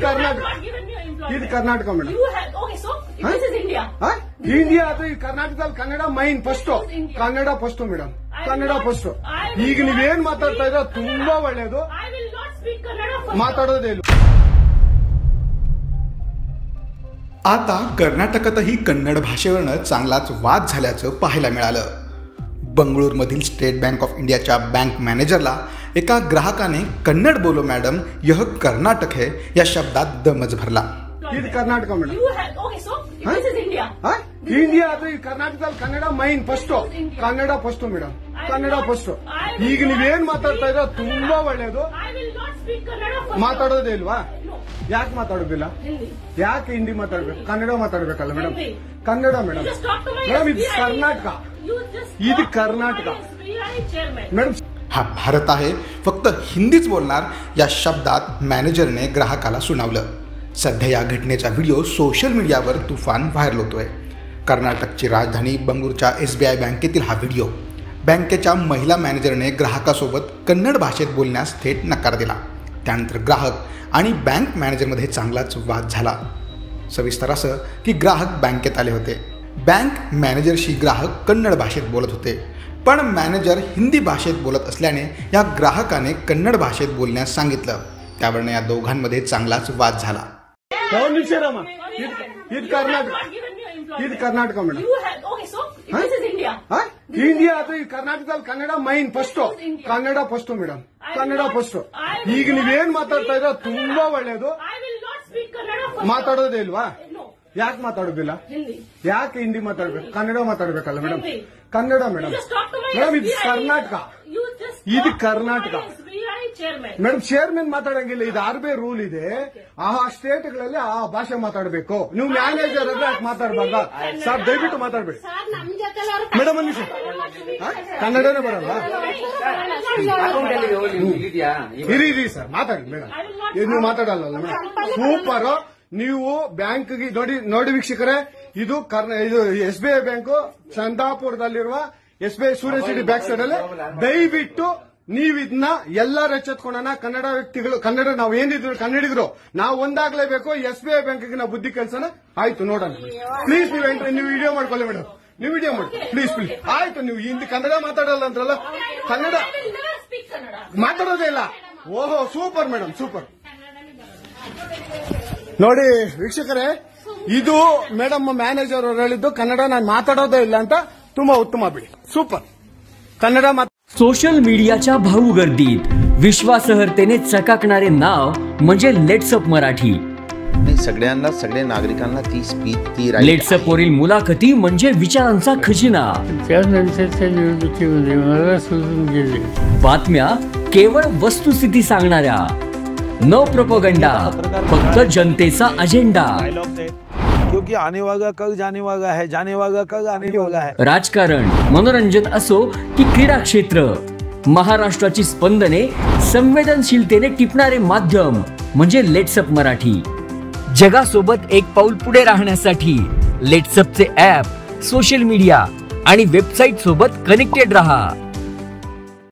Karnataka. This Karnataka, madam. Okay, so this is India. India, Karnataka, Kannada main first. Kannada first, madam. Kannada first. ಈಗ ನೀವೇನ್ ಮಾತಾಡ್ತಾ ಇರೋ ತುಂಬಾ ಒಳ್ಳೇದು. I will not speak Kannada first. ಮಾತಾಡೋದೇ ಇಲ್ಲ. आता कर्नाटकातही कन्नड भाषेवरनं चांगलाच वाद झाल्याचं पाहायला मिळालं. बंगळूरमधील स्टेट बँक ऑफ इंडियाच्या बँक मॅनेजरला एका ग्राहकाने कन्नड बोलो मॅडम यह कर्नाटक है या शब्दात दमच भरला. ಇದು Karnataka madam. Okay, so this is India. India Karnataka Kannada main first. Kannada first madam. Kannada first. ಈಗ ನೀವೇನ್ ಮಾತಾಡ್ತಾ ಇರೋ ತುಂಬಾ ಒಳ್ಳೇದು. I will not speak Kannada first. ಮಾತಾಡೋದೇ ಇಲ್ವಾ? No. ಯಾಕೆ ಮಾತಾಡೋದಿಲ್ಲ? ಯಾಕೆ ಹಿಂದಿ ಮಾತಾಡ್ಬೇಕು? ಕನ್ನಡ ಮಾತಾಡ್ಬೇಕಲ್ಲ madam. Hindi. Kannada madam. Just talk to my madam ಇದು SBI. ಕರ್ನಾಟಕ. You just ಇದು talk to Karnataka. my SBI chairman. Madam हा भारत आहे, फक्त हिंदीच बोलणार या शब्दात मॅनेजरने ग्राहकाला सुनावलं. सध्या या घटनेचा व्हिडिओ सोशल मीडियावर तुफान व्हायरल होतोय. कर्नाटकची राजधानी बंगळूरच्या SBI बँकेतील हा व्हिडिओ. बँकेच्या महिला मॅनेजरने ग्राहकासोबत कन्नड भाषेत बोलण्यास थेट नकार दिला. त्यानंतर ग्राहक आणि बँक मॅनेजरमध्ये चांगलाच वाद झाला. सविस्तर असं की ग्राहक बँकेत आले होते. बँक मॅनेजरशी ग्राहक कन्नड भाषेत बोलत होते, पण मॅनेजर हिंदी भाषेत बोलत असल्याने या ग्राहकाने कन्नड भाषेत बोलण्यास सांगितलं. त्यावरनं या दोघांमध्ये चांगलाच वाद झाला. ಇದು ಕರ್ನಾಟಕ. ಇದು Karnataka madam. Okay, so this is India. India Karnataka Kannada main first. Kannada first madam. Kannada first. ಈಗ ನೀವೇನ್ ಮಾತಾಡ್ತಾ ಇರೋ ತುಂಬಾ ಒಳ್ಳೇದು. I will not speak Kannada first. ಮಾತಾಡೋದೇ ಇಲ್ವಾ? No. ಯಾಕೆ ಮಾತಾಡೋದಿಲ್ಲ? Hindi. ಯಾಕೆ ಹಿಂದಿ ಮಾತಾಡ್ಬೇಕು? ಕನ್ನಡ ಮಾತಾಡ್ಬೇಕಲ್ಲ madam. Hindi. Kannada madam. Just talk to my madam ಇದು SBI. ಕರ್ನಾಟಕ. You just ಇದು talk to Karnataka. my SBI chairman. Madam chairman ಮಾತಾಡಂಗಿಲ್ಲ. ಇದು ಆರ್ಬಿಐ ರೂಲ್ ಇದೆ. ಆ ಸ್ಟೇಟ್ಗಳಲ್ಲಿ ಆ ಭಾಷೆ ಮಾತಾಡಬೇಕು. ನೀವು ಮ್ಯಾನೇಜರ್ ಆದ್ರೆ ಯಾಕೆ ಮಾತಾಡಬಾರ್ದ? ಸರ್ ದಯವಿಟ್ಟು ಮಾತಾಡ್ಬೇಡಿ ಮೇಡಮ್. ಒಂದು ನಿಮಿಷ. ಕನ್ನಡನೇ ಬರಲ್ಲ. ಇರಿ ಸರ್ ಮಾತಾಡಿ ಮೇಡಮ್. ನೀವು ಮಾತಾಡಲ್ಲ ಮೇಡಮ್. ಸೂಪರ್. ನೀವು ಬ್ಯಾಂಕ್ಗೆ ನೋಡಿ ವೀಕ್ಷಕರೇ, ಇದು SBI ಬ್ಯಾಂಕ್ ಚಂದಾಪುರದಲ್ಲಿರುವ SBI ಸೂರ್ಯ ಸಿಟಿ ಬ್ಯಾಕ್ ಸೈಡ್ ಅಲ್ಲಿ. ದಯವಿಟ್ಟು ನೀವು ಇದನ್ನ ಎಲ್ಲರೂ ಎಚ್ಚೆತ್ಕೊಳ್ಳೋಣ. ಕನ್ನಡ ವ್ಯಕ್ತಿಗಳು, ಕನ್ನಡ ನಾವು ಏನಿದ್ರು ಕನ್ನಡಿಗರು ನಾವು ಒಂದಾಗ್ಲೇಬೇಕು. SBI ಬ್ಯಾಂಕ್ಗೆ ನಾವು ಬುದ್ಧಿ ಕಲ್ಸೋಣ. ಆಯ್ತು ನೋಡೋಣ ಪ್ಲೀಸ್. ನೀವು ವಿಡಿಯೋ ಮಾಡ್ಕೊಳ್ಳಿ ಮೇಡಮ್. ನೀವು ವಿಡಿಯೋ ಮಾಡಿ ಪ್ಲೀಸ್. ಆಯ್ತು ನೀವು ಹಿಂದಿ ಕನ್ನಡ ಮಾತಾಡಲ್ಲ ಅಂದ್ರಲ್ಲ. Kannada I will never speak Kannada. ಮಾತಾಡೋದೇ ಇಲ್ಲ. ಓಹೋ ಸೂಪರ್ ಮೇಡಮ್, ಸೂಪರ್. ನೋಡಿ ವೀಕ್ಷಕರೇ, ಇದು ಮೇಡಮ್ ಮ್ಯಾನೇಜರ್ ಅವರು ಹೇಳಿದ್ದು ಕನ್ನಡ ನಾನು ಮಾತಾಡೋದೇ ಇಲ್ಲ ಅಂತ. ತುಂಬಾ ಉತ್ತಮ ಬಿಡಿ, ಸೂಪರ್. ಕನ್ನಡ सोशल मीडियाच्या भाऊ गर्दीत विश्वासार्हतेने चकाकणारे नाव म्हणजे लेट्सअप मराठी. सगळ्यांना, सगळ्या नागरिकांना ती स्पीच, ती लेट्सअप वरील मुलाखती म्हणजे विचारांचा खजिना. त्यानंतरच्या निवडणुकीमध्ये मला सोडून गेले. बातम्या केवळ वस्तुस्थिती सांगणाऱ्या, न प्रोपगंडा, फक्त जनतेचा अजेंडा. क्योंकि आने वाला कल जाने वाला है, जाने वाला कल आने वाला है. राजकारण, मनोरंजन असो की क्रीडा क्षेत्र, महाराष्ट्राची स्पंदने संवेदनशीलतेने टिपणारे माध्यम म्हणजे लेट्सअप मराठी. जगासोबत एक पाऊल पुढे राहण्यासाठी लेट्सअपचे ॲप, सोशल मीडिया आणि वेबसाईट सोबत कनेक्टेड रहा.